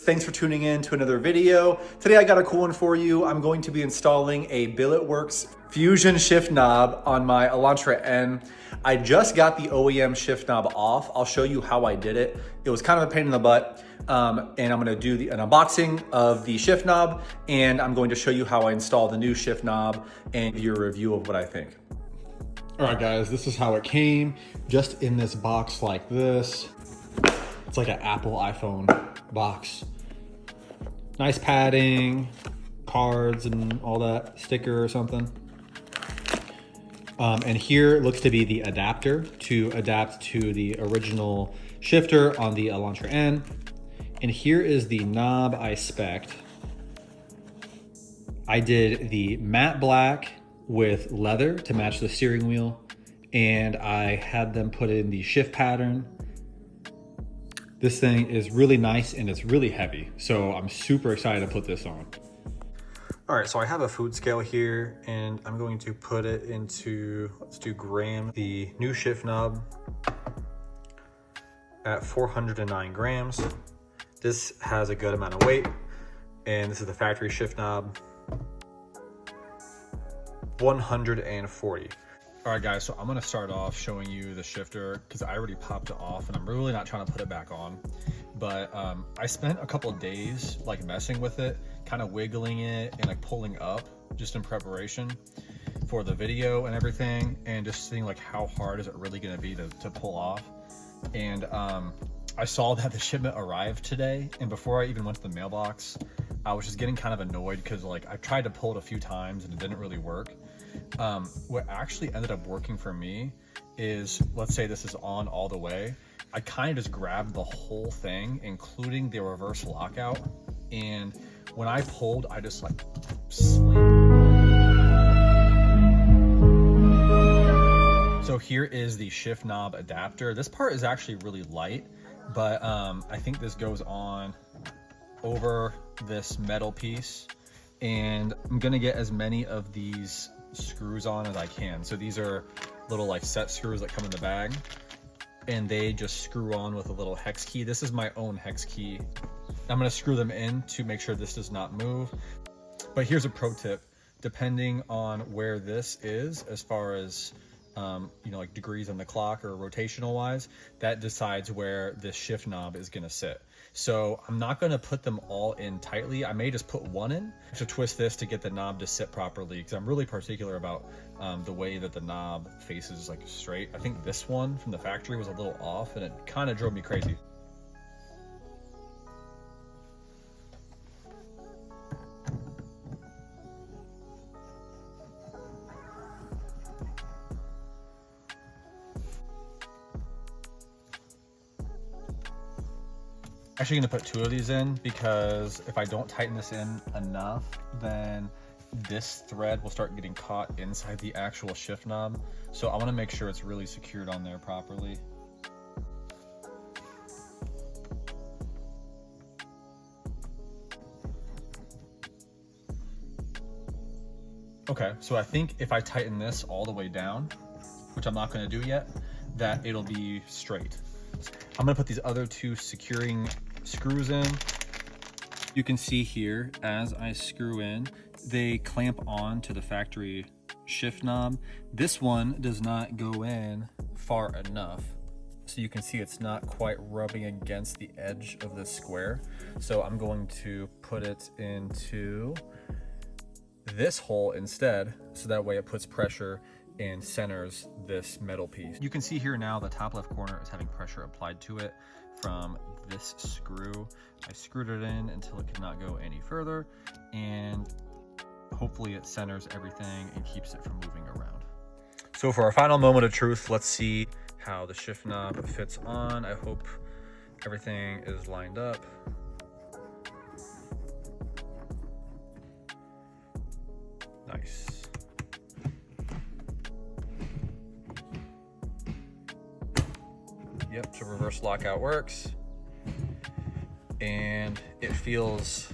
Thanks for tuning in to another video. Today I got a cool one for you. I'm going to be installing a Billetworkz fusion shift knob on my Elantra N. I just got the OEM shift knob off. I'll show you how I did it. It was kind of a pain in the butt. And I'm gonna do an unboxing of the shift knob, and I'm going to show you how I install the new shift knob and give you a review of what I think. All right, guys, this is how it came, just in this box like this. It's like an Apple iPhone box. Nice padding, cards and all that, sticker or something. And here looks to be the adapter to adapt to the original shifter on the Elantra N. And here is the knob I spec'd. I did the matte black with leather to match the steering wheel, and I had them put in the shift pattern. This thing is really nice and it's really heavy, so I'm super excited to put this on. All right, so I have a food scale here and I'm going to put it into, let's do gram, the new shift knob at 409 grams. This has a good amount of weight, and this is the factory shift knob, 140. All right, guys, so I'm gonna start off showing you the shifter because I already popped it off and I'm really not trying to put it back on. But I spent a couple of days like messing with it, kind of wiggling it and like pulling up just in preparation for the video and everything, and just seeing like how hard is it really gonna be to pull off. And I saw that the shipment arrived today, and before I even went to the mailbox, I was just getting kind of annoyed because like I tried to pull it a few times and it didn't really work. What actually ended up working for me is, let's say this is on all the way, I kind of just grabbed the whole thing, including the reverse lockout, and when I pulled, I just like So here is the shift knob adapter. This part is actually really light, but I think this goes on over this metal piece, and I'm gonna get as many of these screws on as I can. So these are little like set screws that come in the bag, and they just screw on with a little hex key. This is my own hex key. I'm gonna screw them in to make sure this does not move. But here's a pro tip. Depending on where this is, as far as you know, like degrees on the clock or rotational wise, that decides where this shift knob is gonna sit. So I'm not gonna put them all in tightly. I may just put one in to twist this to get the knob to sit properly, because I'm really particular about the way that the knob faces like straight. I think this one from the factory was a little off and it kind of drove me crazy. Actually gonna put two of these in, because if I don't tighten this in enough, then this thread will start getting caught inside the actual shift knob. So I wanna make sure it's really secured on there properly. Okay, so I think if I tighten this all the way down, which I'm not gonna do yet, that it'll be straight. I'm gonna put these other two securing screws in. You can see here, as I screw in, they clamp on to the factory shift knob. This one does not go in far enough, so you can see it's not quite rubbing against the edge of the square. So I'm going to put it into this hole instead, so that way it puts pressure and centers this metal piece. You can see here now the top left corner is having pressure applied to it from this screw. I screwed it in until it could not go any further, and hopefully it centers everything and keeps it from moving around. So for our final moment of truth, let's see how the shift knob fits on. I hope everything is lined up. Nice. Yep, so reverse lockout works, and it feels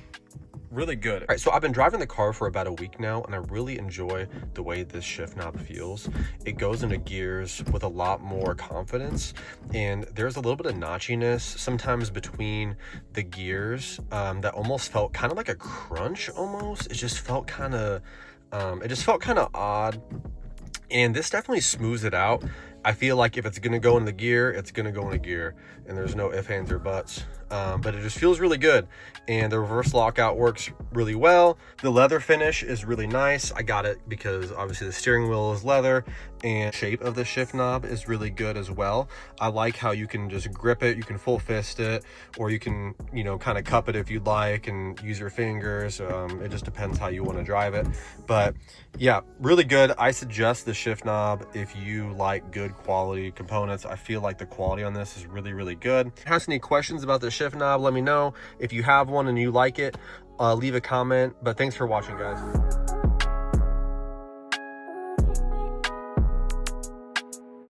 really good. All right, so I've been driving the car for about a week now, and I really enjoy the way this shift knob feels. It goes into gears with a lot more confidence, and there's a little bit of notchiness sometimes between the gears that almost felt kind of like a crunch almost. It just felt kind of odd, and this definitely smooths it out. I feel like if it's gonna go in the gear, it's gonna go in a gear, and there's no ifs, ands, or buts. But it just feels really good, and the reverse lockout works really well. The leather finish is really nice. I got it because obviously the steering wheel is leather, and the shape of the shift knob is really good as well. I like how you can just grip it, you can full fist it, or you can, you know, kind of cup it if you'd like and use your fingers. It just depends how you want to drive it. But yeah, really good. I suggest the shift knob if you like good quality components. I feel like the quality on this is really, really good. If you have any questions about the shift knob, let me know. If you have one and you like it, leave a comment. But thanks for watching, guys.